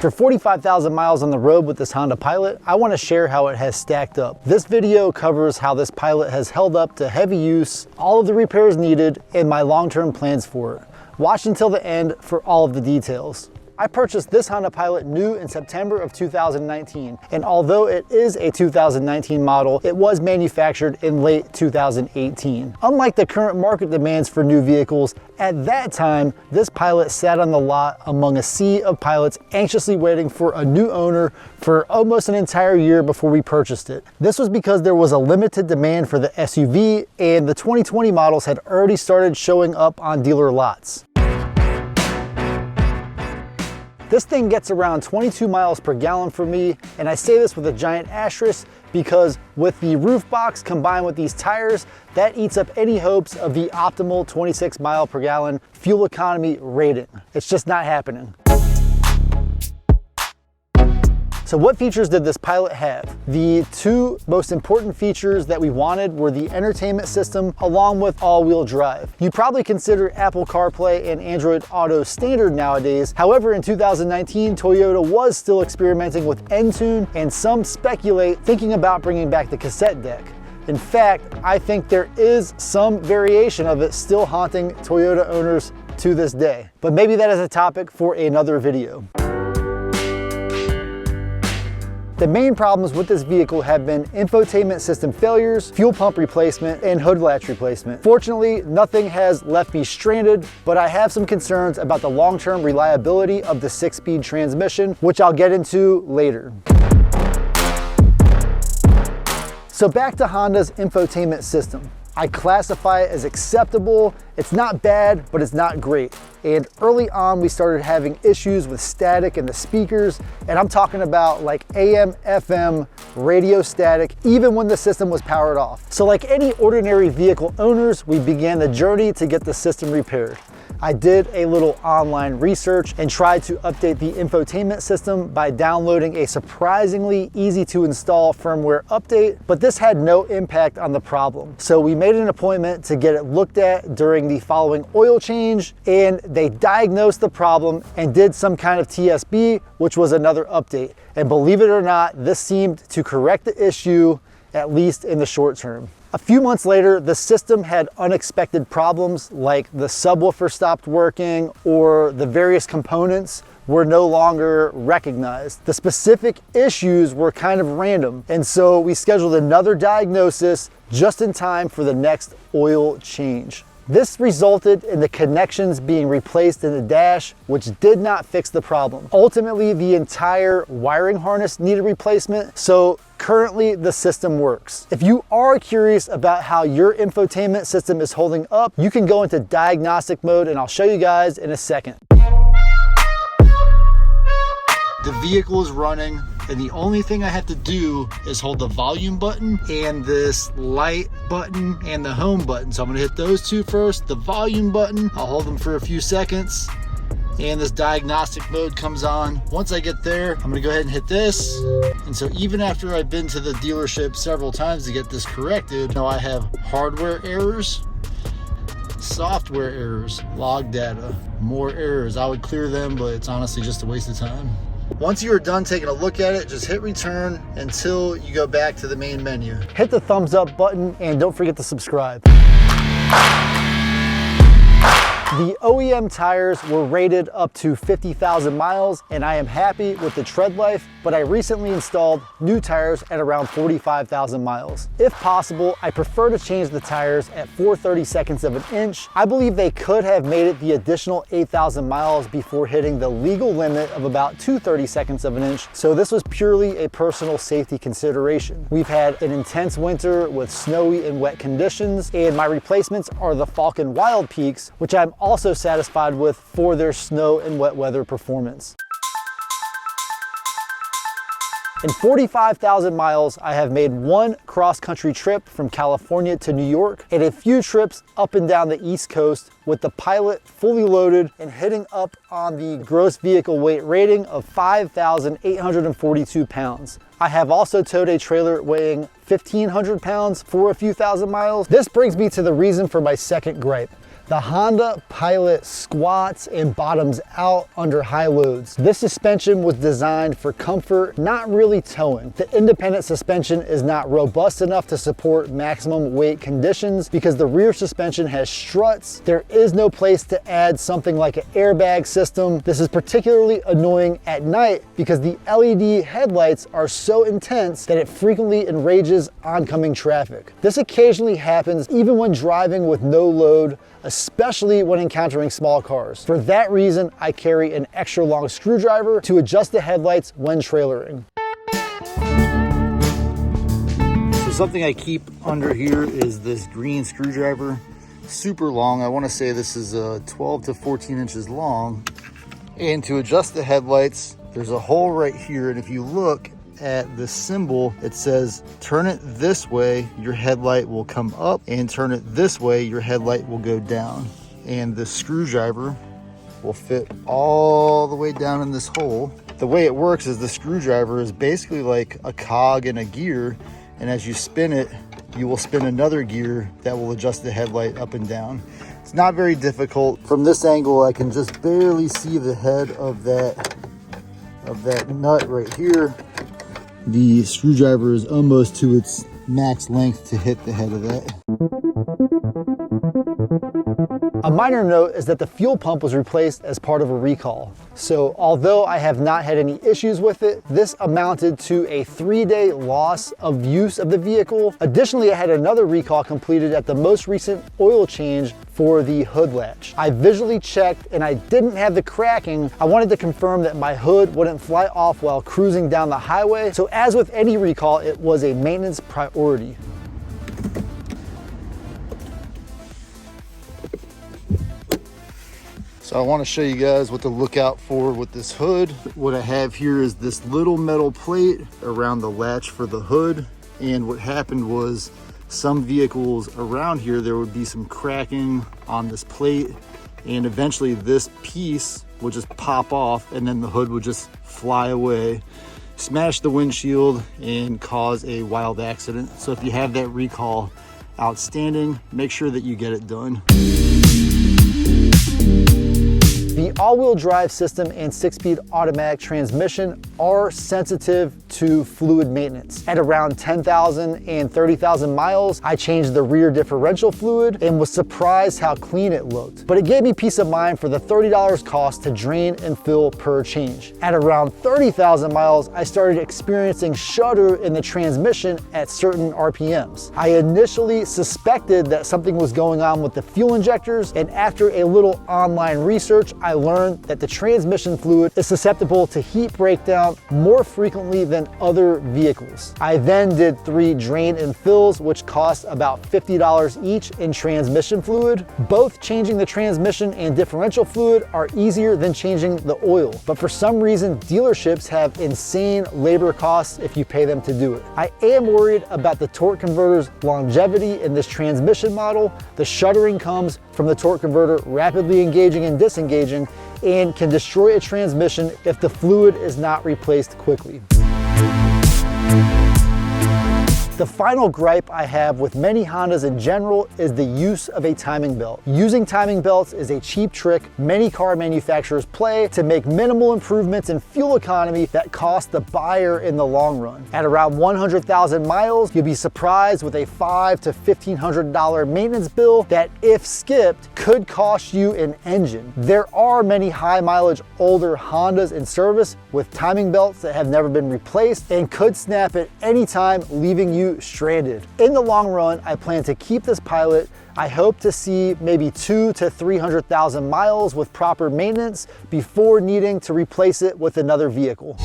After 45,000 miles on the road with this Honda Pilot, I want to share how it has stacked up. This video covers how this Pilot has held up to heavy use, all of the repairs needed, and my long-term plans for it. Watch until the end for all of the details. I purchased this Honda Pilot new in September of 2019, and although it is a 2019 model, it was manufactured in late 2018. Unlike the current market demands for new vehicles, at that time, this Pilot sat on the lot among a sea of Pilots anxiously waiting for a new owner for almost an entire year before we purchased it. This was because there was a limited demand for the SUV, and the 2020 models had already started showing up on dealer lots. This thing gets around 22 miles per gallon for me, and I say this with a giant asterisk because with the roof box combined with these tires, that eats up any hopes of the optimal 26 mile per gallon fuel economy rating. It's just not happening. So what features did this Pilot have? The two most important features that we wanted were the entertainment system along with all-wheel drive. You probably consider Apple CarPlay and Android Auto standard nowadays. However, in 2019, Toyota was still experimenting with Entune, and some speculate thinking about bringing back the cassette deck. In fact, I think there is some variation of it still haunting Toyota owners to this day. But maybe that is a topic for another video. The main problems with this vehicle have been infotainment system failures, fuel pump replacement, and hood latch replacement. Fortunately, nothing has left me stranded, but I have some concerns about the long-term reliability of the 6-speed transmission, which I'll get into later. So back to Honda's infotainment system. I classify it as acceptable. It's not bad, but it's not great. And early on, we started having issues with static in the speakers, and I'm talking about like AM, FM, radio static, even when the system was powered off. So like any ordinary vehicle owners, we began the journey to get the system repaired. I did a little online research and tried to update the infotainment system by downloading a surprisingly easy to install firmware update, but this had no impact on the problem. So we made an appointment to get it looked at during the following oil change, and they diagnosed the problem and did some kind of TSB, which was another update. And believe it or not, this seemed to correct the issue, at least in the short term. A few months later, the system had unexpected problems like the subwoofer stopped working or the various components were no longer recognized. The specific issues were kind of random, and so we scheduled another diagnosis just in time for the next oil change. This resulted in the connections being replaced in the dash, which did not fix the problem. Ultimately, the entire wiring harness needed replacement, so currently the system works. If you are curious about how your infotainment system is holding up, you can go into diagnostic mode, and I'll show you guys in a second. The vehicle is running, and the only thing I have to do is hold the volume button and this light button and the home button. So I'm gonna hit those two first, the volume button, I'll hold them for a few seconds, and this diagnostic mode comes on. Once I get there, I'm gonna go ahead and hit this. And so even after I've been to the dealership several times to get this corrected, now I have hardware errors, software errors, log data, more errors. I would clear them, but it's honestly just a waste of time. Once you are done taking a look at it, just hit return until you go back to the main menu. Hit the thumbs up button and don't forget to subscribe. The OEM tires were rated up to 50,000 miles, and I am happy with the tread life, but I recently installed new tires at around 45,000 miles. If possible, I prefer to change the tires at 4/32 of an inch. I believe they could have made it the additional 8,000 miles before hitting the legal limit of about 2/32 of an inch, so this was purely a personal safety consideration. We've had an intense winter with snowy and wet conditions, and my replacements are the Falken WILDPEAKs, which I'm also satisfied with for their snow and wet weather performance. In 45,000 miles, I have made one cross-country trip from California to New York and a few trips up and down the East Coast with the Pilot fully loaded and hitting up on the gross vehicle weight rating of 5,842 pounds. I have also towed a trailer weighing 1,500 pounds for a few thousand miles. This brings me to the reason for my second gripe. The Honda Pilot squats and bottoms out under high loads. This suspension was designed for comfort, not really towing. The independent suspension is not robust enough to support maximum weight conditions because the rear suspension has struts. There is no place to add something like an airbag system. This is particularly annoying at night because the LED headlights are so intense that it frequently enrages oncoming traffic. This occasionally happens even when driving with no load, especially when encountering small cars. For that reason, I carry an extra long screwdriver to adjust the headlights when trailering. So something I keep under here is this green screwdriver. Super long. I want to say this is 12 to 14 inches long. And to adjust the headlights, there's a hole right here. And if you look at the symbol, it says turn it this way, your headlight will come up, and turn it this way, your headlight will go down. And the screwdriver will fit all the way down in this hole. The way it works is the screwdriver is basically like a cog in a gear, and as you spin it, you will spin another gear that will adjust the headlight up and down. It's not very difficult. From this angle, I can just barely see the head of that nut right here. The screwdriver is almost to its max length to hit the head of that. A minor note is that the fuel pump was replaced as part of a recall. So although I have not had any issues with it, this amounted to a 3-day loss of use of the vehicle. Additionally, I had another recall completed at the most recent oil change for the hood latch. I visually checked and I didn't have the cracking. I wanted to confirm that my hood wouldn't fly off while cruising down the highway. So as with any recall, it was a maintenance priority. So I want to show you guys what to look out for with this hood. What I have here is this little metal plate around the latch for the hood. And what happened was some vehicles around here, there would be some cracking on this plate. And eventually this piece would just pop off and then the hood would just fly away, smash the windshield and cause a wild accident. So if you have that recall outstanding, make sure that you get it done. The all-wheel drive system and 6-speed automatic transmission are sensitive to fluid maintenance. At around 10,000 and 30,000 miles, I changed the rear differential fluid and was surprised how clean it looked. But it gave me peace of mind for the $30 cost to drain and fill per change. At around 30,000 miles, I started experiencing shudder in the transmission at certain RPMs. I initially suspected that something was going on with the fuel injectors, and after a little online research, I learned that the transmission fluid is susceptible to heat breakdown more frequently than other vehicles. I then did 3 drain and fills, which cost about $50 each in transmission fluid. Both changing the transmission and differential fluid are easier than changing the oil, but for some reason, dealerships have insane labor costs if you pay them to do it. I am worried about the torque converter's longevity in this transmission model. The shuddering comes from the torque converter rapidly engaging and disengaging and can destroy a transmission if the fluid is not replaced quickly. The final gripe I have with many Hondas in general is the use of a timing belt. Using timing belts is a cheap trick many car manufacturers play to make minimal improvements in fuel economy that cost the buyer in the long run. At around 100,000 miles, you'll be surprised with a $500 to $1,500 maintenance bill that, if skipped, could cost you an engine. There are many high mileage older Hondas in service with timing belts that have never been replaced and could snap at any time, leaving you stranded. In the long run, I plan to keep this Pilot. I hope to see maybe 200,000 to 300,000 miles with proper maintenance before needing to replace it with another vehicle.